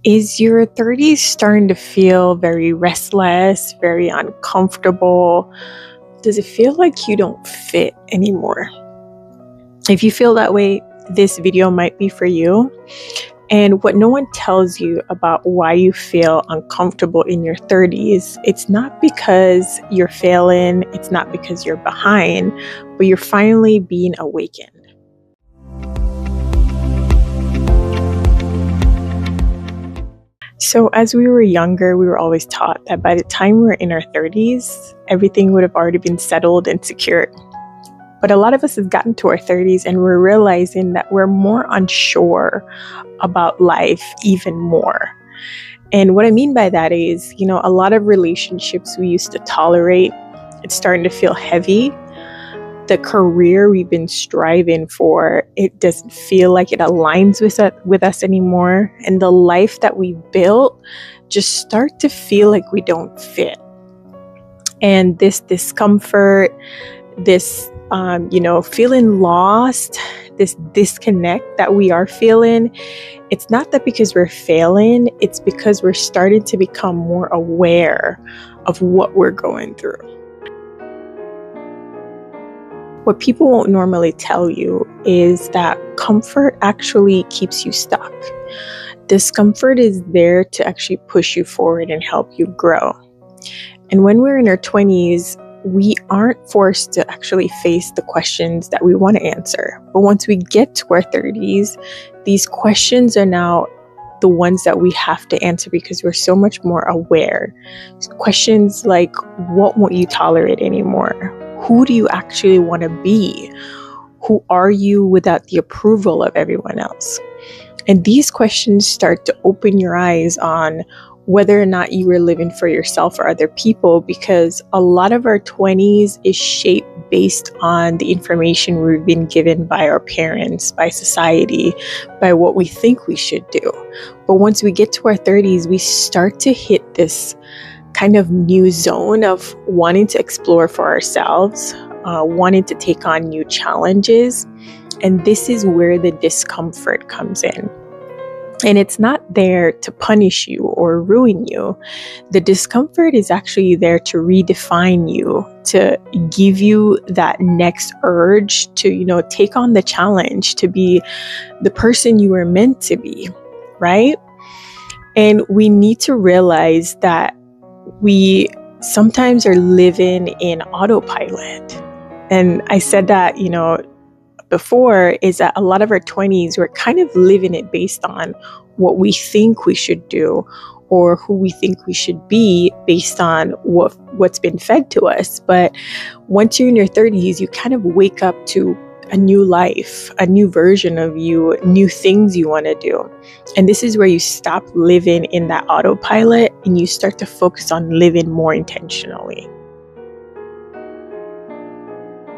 Is your 30s starting to feel very restless, very uncomfortable? Does it feel like you don't fit anymore? If you feel that way, this video might be for you. And what no one tells you about why you feel uncomfortable in your 30s, it's not because you're failing, it's not because you're behind, but you're finally being awakened. So as we were younger, we were always taught that by the time we were in our 30s, everything would have already been settled and secured. But a lot of us have gotten to our 30s and we're realizing that we're more unsure about life even more. And what I mean by that is, a lot of relationships we used to tolerate, it's starting to feel heavy. The career we've been striving for, it doesn't feel like it aligns with us anymore. And the life that we built just start to feel like we don't fit. And this discomfort, this, feeling lost, this disconnect that we are feeling, it's not that because we're failing, it's because we're starting to become more aware of what we're going through. What people won't normally tell you is that comfort actually keeps you stuck. Discomfort is there to actually push you forward and help you grow. And when we're in our 20s, we aren't forced to actually face the questions that we want to answer. But once we get to our 30s, these questions are now the ones that we have to answer because we're so much more aware. Questions like, what won't you tolerate anymore? Who do you actually want to be? Who are you without the approval of everyone else? And these questions start to open your eyes on whether or not you were living for yourself or other people, because a lot of our 20s is shaped based on the information we've been given by our parents, by society, by what we think we should do. But once we get to our 30s, we start to hit this kind of new zone of wanting to explore for ourselves, wanting to take on new challenges. And this is where the discomfort comes in. And it's not there to punish you or ruin you. The discomfort is actually there to redefine you, to give you that next urge to, take on the challenge, to be the person you were meant to be, right? And we need to realize that we sometimes are living in autopilot. And I said that, before, is that a lot of our 20s, we're kind of living it based on what we think we should do or who we think we should be based on what's been fed to us. But once you're in your 30s, you kind of wake up to a new life, a new version of you, new things you want to do. And this is where you stop living in that autopilot and you start to focus on living more intentionally.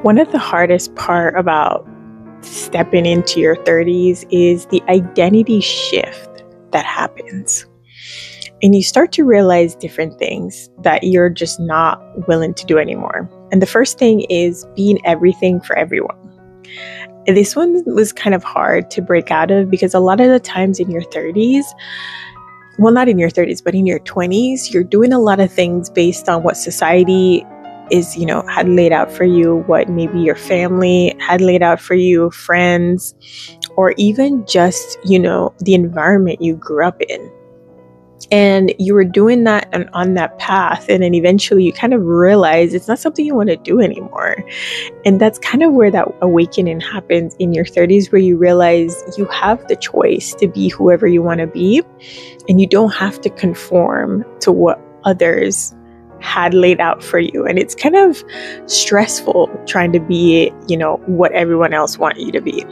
One of the hardest part about stepping into your 30s is the identity shift that happens. And you start to realize different things that you're just not willing to do anymore. And the first thing is being everything for everyone. And this one was kind of hard to break out of because a lot of the times in your 30s, well, not in your 30s, but in your 20s, you're doing a lot of things based on what society is, had laid out for you, what maybe your family had laid out for you, friends, or even just, the environment you grew up in. And you were doing that and on that path. And then eventually you kind of realize it's not something you want to do anymore. And that's kind of where that awakening happens in your 30s, where you realize you have the choice to be whoever you want to be. And you don't have to conform to what others had laid out for you. And it's kind of stressful trying to be, what everyone else wants you to be.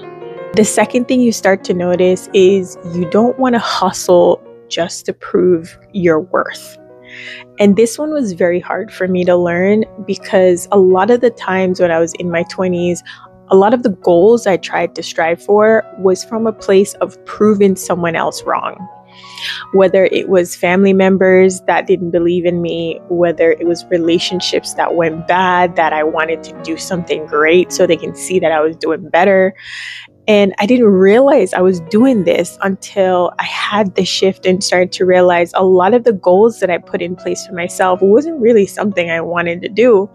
The second thing you start to notice is you don't want to hustle just to prove your worth. And this one was very hard for me to learn because a lot of the times when I was in my 20s, a lot of the goals I tried to strive for was from a place of proving someone else wrong. Whether it was family members that didn't believe in me, whether it was relationships that went bad, that I wanted to do something great so they can see that I was doing better. And I didn't realize I was doing this until I had the shift and started to realize a lot of the goals that I put in place for myself wasn't really something I wanted to do.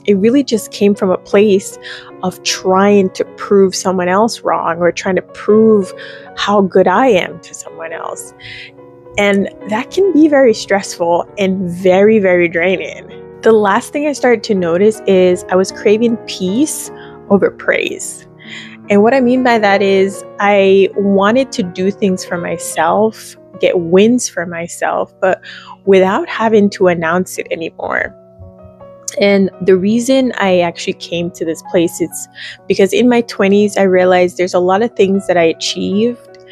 It really just came from a place of trying to prove someone else wrong or trying to prove how good I am to someone else. And that can be very stressful and very, very draining. The last thing I started to notice is I was craving peace over praise. And what I mean by that is I wanted to do things for myself, get wins for myself, but without having to announce it anymore. And the reason I actually came to this place is because in my 20s, I realized there's a lot of things that I achieved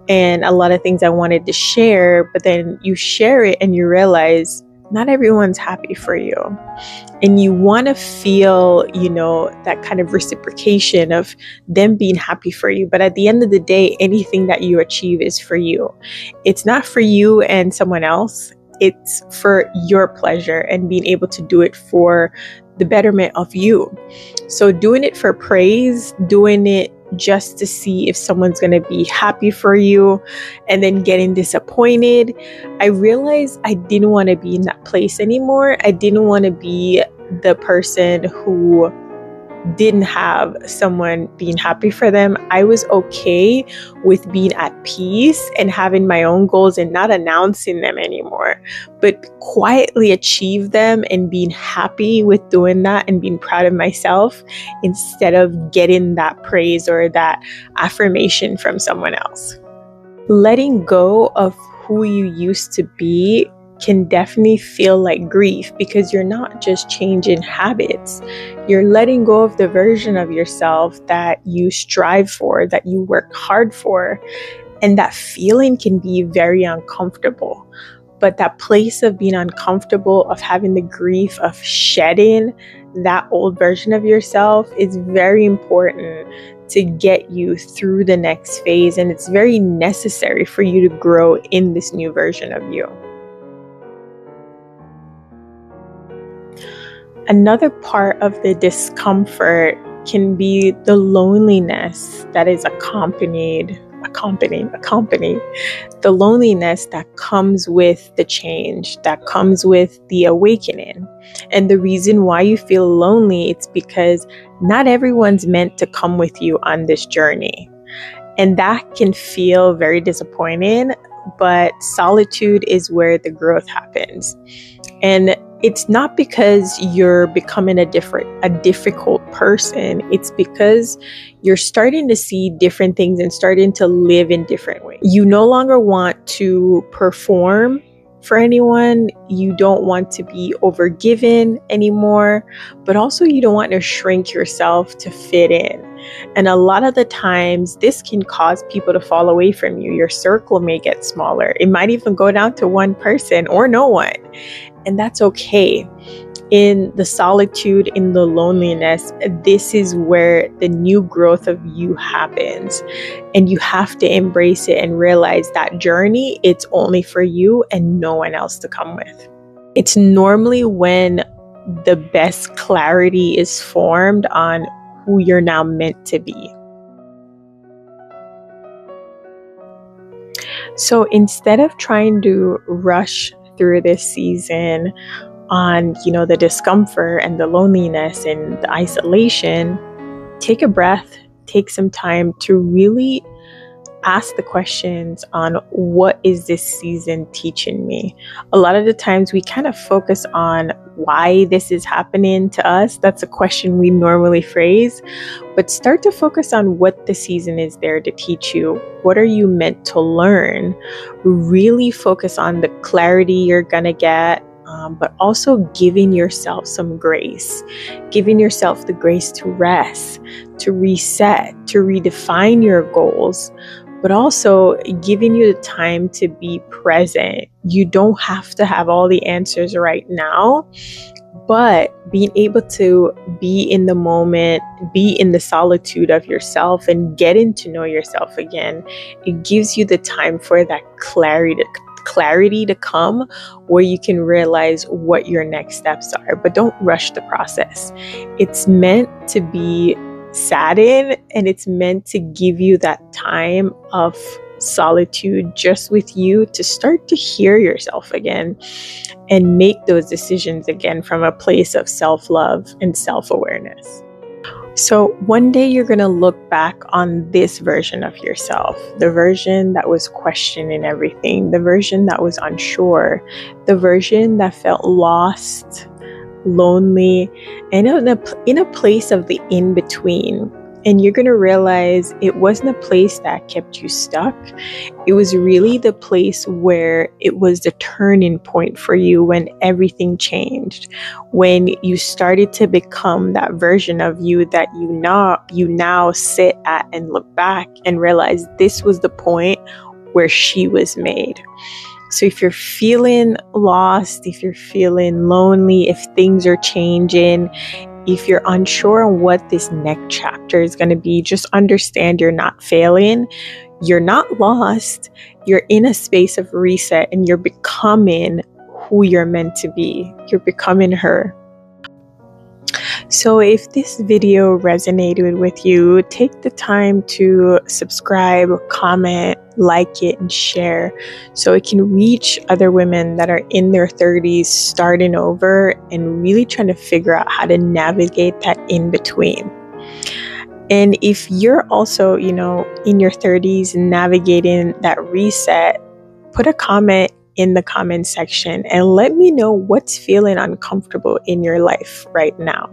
and a lot of things I wanted to share, but then you share it and you realize not everyone's happy for you. And you want to feel, that kind of reciprocation of them being happy for you. But at the end of the day, anything that you achieve is for you. It's not for you and someone else. It's for your pleasure and being able to do it for the betterment of you. So doing it for praise, doing it just to see if someone's going to be happy for you and then getting disappointed, I realized I didn't want to be in that place anymore. I didn't want to be the person who didn't have someone being happy for them. I was okay with being at peace and having my own goals and not announcing them anymore, but quietly achieve them and being happy with doing that and being proud of myself instead of getting that praise or that affirmation from someone else. Letting go of who you used to be can definitely feel like grief because you're not just changing habits. You're letting go of the version of yourself that you strive for, that you work hard for. And that feeling can be very uncomfortable. But that place of being uncomfortable, of having the grief, of shedding that old version of yourself is very important to get you through the next phase. And it's very necessary for you to grow in this new version of you. Another part of the discomfort can be the loneliness that is accompanied the loneliness that comes with the change, that comes with the awakening. And the reason why you feel lonely, it's because not everyone's meant to come with you on this journey. And that can feel very disappointing, but solitude is where the growth happens. And it's not because you're becoming a difficult person. It's because you're starting to see different things and starting to live in different ways. You no longer want to perform for anyone. You don't want to be overgiven anymore, but also you don't want to shrink yourself to fit in. And a lot of the times this can cause people to fall away from you. Your circle may get smaller. It might even go down to one person or no one. And that's okay. In the solitude, in the loneliness, this is where the new growth of you happens. And you have to embrace it and realize that journey, it's only for you and no one else to come with. It's normally when the best clarity is formed on who you're now meant to be. So instead of trying to rush through this season on, the discomfort and the loneliness and the isolation, take a breath, take some time to really ask the questions on what is this season teaching me. A lot of the times we kind of focus on why this is happening to us. That's a question we normally phrase, but start to focus on what the season is there to teach you. What are you meant to learn? Really focus on the clarity you're gonna get, but also giving yourself some grace, giving yourself the grace to rest, to reset, to redefine your goals, but also giving you the time to be present. You don't have to have all the answers right now, but being able to be in the moment, be in the solitude of yourself and getting to know yourself again, it gives you the time for that clarity to come where you can realize what your next steps are. But don't rush the process. It's meant to be sad in, and it's meant to give you that time of solitude just with you to start to hear yourself again and make those decisions again from a place of self-love and self-awareness. So one day you're going to look back on this version of yourself, the version that was questioning everything, the version that was unsure, the version that felt lost, lonely, and in a place of the in-between. And you're going to realize it wasn't a place that kept you stuck. It was really the place where it was the turning point for you when everything changed, when you started to become that version of you that you now sit at and look back and realize this was the point where she was made. So if you're feeling lost, if you're feeling lonely, if things are changing, if you're unsure on what this next chapter is going to be, just understand you're not failing. You're not lost. You're in a space of reset and you're becoming who you're meant to be. You're becoming her. So if this video resonated with you, take the time to subscribe, comment, like it, and share so it can reach other women that are in their 30s, starting over and really trying to figure out how to navigate that in between. And if you're also, in your 30s navigating that reset, put a comment in the comment section and let me know what's feeling uncomfortable in your life right now.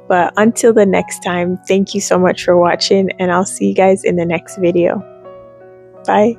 But until the next time, thank you so much for watching, and I'll see you guys in the next video. Bye.